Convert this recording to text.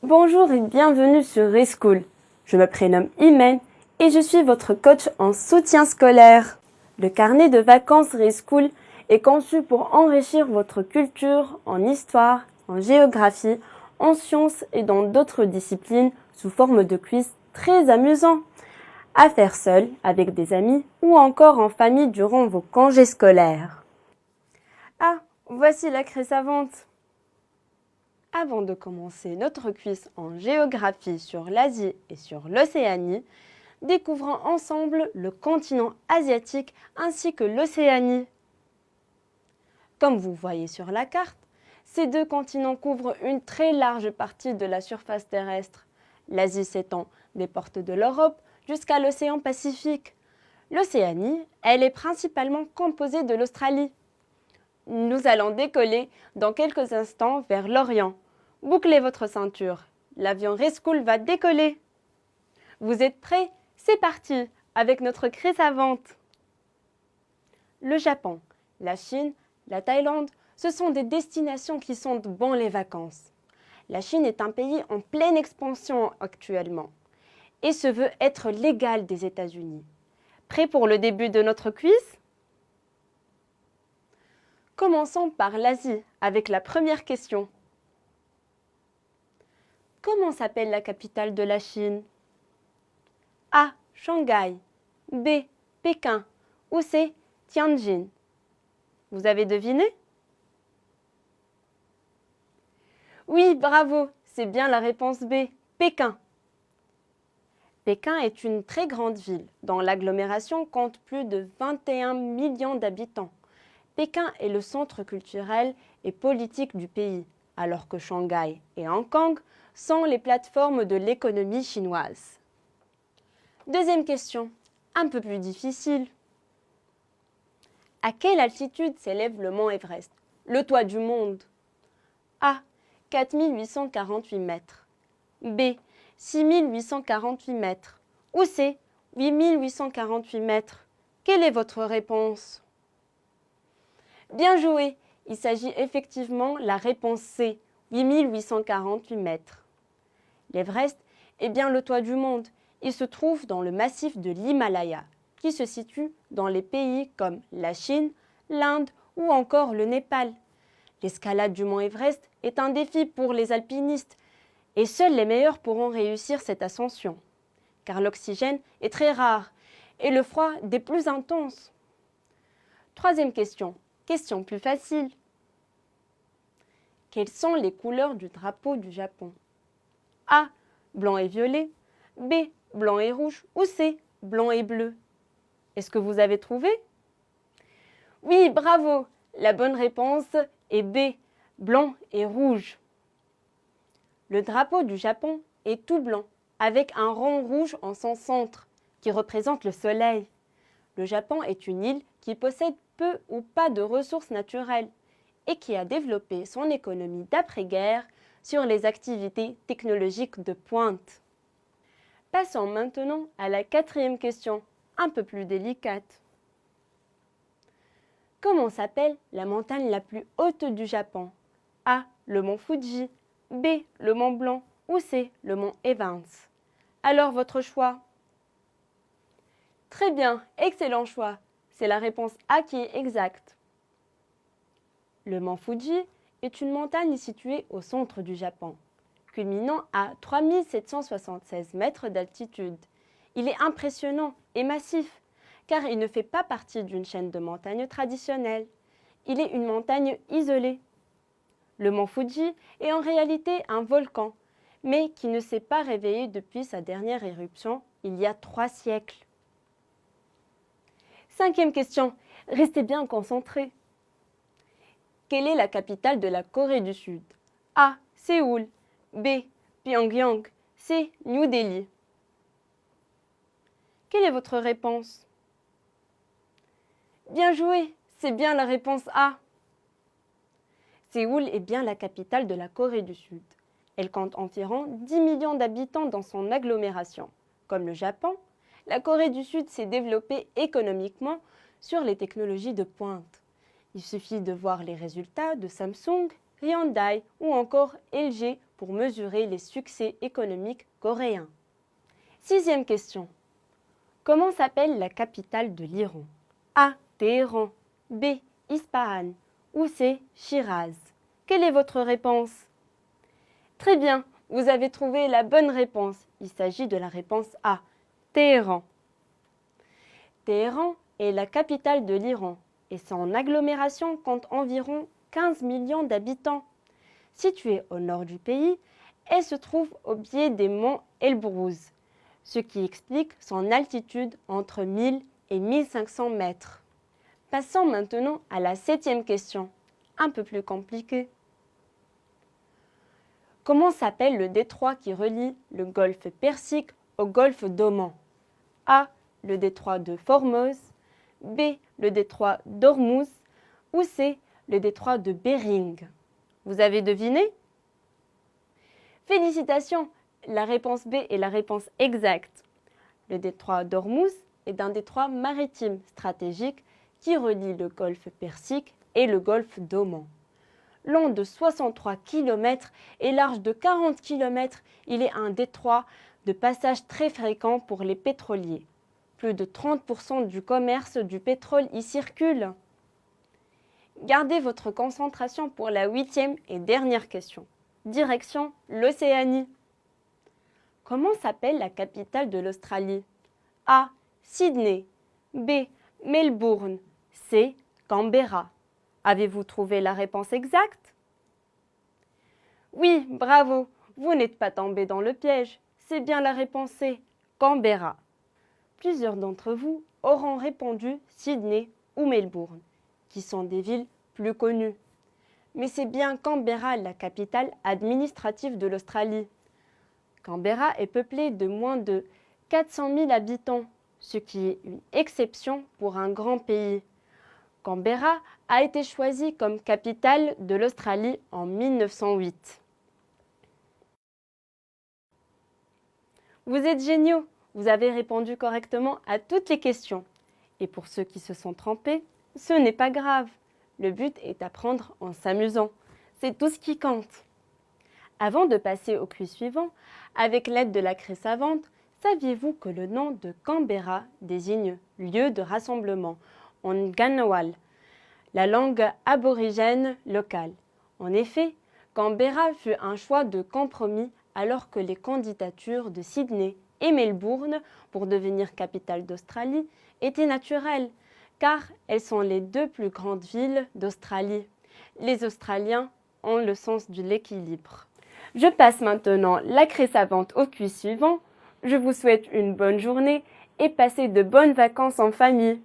Bonjour et bienvenue sur Reschool. Je me prénomme Imen et je suis votre coach en soutien scolaire. Le carnet de vacances Reschool est conçu pour enrichir votre culture en histoire, en géographie, en sciences et dans d'autres disciplines sous forme de quiz très amusants. À faire seul, avec des amis ou encore en famille durant vos congés scolaires. Ah, voici la craie savante. Avant de commencer notre quiz en géographie sur l'Asie et sur l'Océanie, découvrons ensemble le continent asiatique ainsi que l'Océanie. Comme vous voyez sur la carte, ces deux continents couvrent une très large partie de la surface terrestre. L'Asie s'étend des portes de l'Europe jusqu'à l'océan Pacifique. L'Océanie, elle est principalement composée de l'Australie. Nous allons décoller dans quelques instants vers l'Orient. Bouclez votre ceinture. L'avion Reschool va décoller. Vous êtes prêts? C'est parti avec notre craie savante. Le Japon, la Chine, la Thaïlande, ce sont des destinations qui sentent bon les vacances. La Chine est un pays en pleine expansion actuellement et se veut être l'égal des États-Unis. Prêts pour le début de notre quiz? Commençons par l'Asie avec la première question. Comment s'appelle la capitale de la Chine? A. Shanghai. B. Pékin. Ou C. Tianjin. Vous avez deviné? Oui, bravo, c'est bien la réponse B. Pékin. Pékin est une très grande ville dont l'agglomération compte plus de 21 millions d'habitants. Pékin est le centre culturel et politique du pays, alors que Shanghai et Hong Kong sont les plateformes de l'économie chinoise. Deuxième question, un peu plus difficile. À quelle altitude s'élève le mont Everest, le toit du monde? A. 4848 mètres. B. 6848 mètres. Ou C. 8848 mètres. Quelle est votre réponse? Bien joué, il s'agit effectivement la réponse C, 8848 mètres. L'Everest est bien le toit du monde. Il se trouve dans le massif de l'Himalaya, qui se situe dans les pays comme la Chine, l'Inde ou encore le Népal. L'escalade du mont Everest est un défi pour les alpinistes et seuls les meilleurs pourront réussir cette ascension, car l'oxygène est très rare et le froid des plus intenses. Troisième question. Question plus facile. Quelles sont les couleurs du drapeau du Japon? A. Blanc et violet. B. Blanc et rouge. Ou C. Blanc et bleu. Est-ce que vous avez trouvé? Oui, bravo! La bonne réponse est B. Blanc et rouge. Le drapeau du Japon est tout blanc, avec un rond rouge en son centre, qui représente le soleil. Le Japon est une île qui possède peu ou pas de ressources naturelles et qui a développé son économie d'après-guerre sur les activités technologiques de pointe. Passons maintenant à la quatrième question, un peu plus délicate. Comment s'appelle la montagne la plus haute du Japon? A. Le mont Fuji. B. Le mont Blanc. Ou C. Le mont Evans. Alors votre choix? Très bien, excellent choix. C'est la réponse A qui est exacte. Le mont Fuji est une montagne située au centre du Japon, culminant à 3776 mètres d'altitude. Il est impressionnant et massif, car il ne fait pas partie d'une chaîne de montagnes traditionnelle. Il est une montagne isolée. Le mont Fuji est en réalité un volcan, mais qui ne s'est pas réveillé depuis sa dernière éruption il y a 3 siècles. Cinquième question, restez bien concentrés. Quelle est la capitale de la Corée du Sud? A. Séoul. B. Pyongyang. C. New Delhi. Quelle est votre réponse? Bien joué, c'est bien la réponse A. Séoul est bien la capitale de la Corée du Sud. Elle compte environ 10 millions d'habitants dans son agglomération. Comme le Japon, la Corée du Sud s'est développée économiquement sur les technologies de pointe. Il suffit de voir les résultats de Samsung Hyundai ou encore LG pour mesurer les succès économiques coréens. Sixième question. Comment s'appelle la capitale de l'Iran? A. Téhéran. B. Ispahan. Ou C. Shiraz. Quelle est votre réponse? Très bien, vous avez trouvé la bonne réponse. Il s'agit de la réponse A. Téhéran. Téhéran est la capitale de l'Iran et son agglomération compte environ 15 millions d'habitants. Située au nord du pays, elle se trouve au pied des monts Elbrouz, ce qui explique son altitude entre 1000 et 1500 mètres. Passons maintenant à la septième question, un peu plus compliquée. Comment s'appelle le détroit qui relie le golfe Persique au golfe d'Oman? A. Le détroit de Formose. B. Le détroit d'Ormuz. Ou C. Le détroit de Bering. Vous avez deviné? Félicitations! La réponse B est la réponse exacte. Le détroit d'Ormuz est un détroit maritime stratégique qui relie le golfe Persique et le golfe d'Oman. Long de 63 km et large de 40 km, il est un détroit de passage très fréquent pour les pétroliers. Plus de 30% du commerce du pétrole y circule. Gardez votre concentration pour la huitième et dernière question. Direction l'Océanie. Comment s'appelle la capitale de l'Australie? A. Sydney. B. Melbourne. C. Canberra. Avez-vous trouvé la réponse exacte? Oui, bravo, vous n'êtes pas tombé dans le piège. C'est bien la réponse C, Canberra. Plusieurs d'entre vous auront répondu Sydney ou Melbourne, qui sont des villes plus connues. Mais c'est bien Canberra, la capitale administrative de l'Australie. Canberra est peuplée de moins de 400 000 habitants, ce qui est une exception pour un grand pays. Canberra a été choisie comme capitale de l'Australie en 1908. Vous êtes géniaux, vous avez répondu correctement à toutes les questions. Et pour ceux qui se sont trompés, ce n'est pas grave. Le but est d'apprendre en s'amusant. C'est tout ce qui compte. Avant de passer au quiz suivant, avec l'aide de la craie savante, saviez-vous que le nom de Canberra désigne lieu de rassemblement en Ngunnawal, la langue aborigène locale? En effet, Canberra fut un choix de compromis alors que les candidatures de Sydney et Melbourne pour devenir capitale d'Australie étaient naturelles, car elles sont les deux plus grandes villes d'Australie. Les Australiens ont le sens de l'équilibre. Je passe maintenant la craie savante au quiz suivant. Je vous souhaite une bonne journée et passez de bonnes vacances en famille.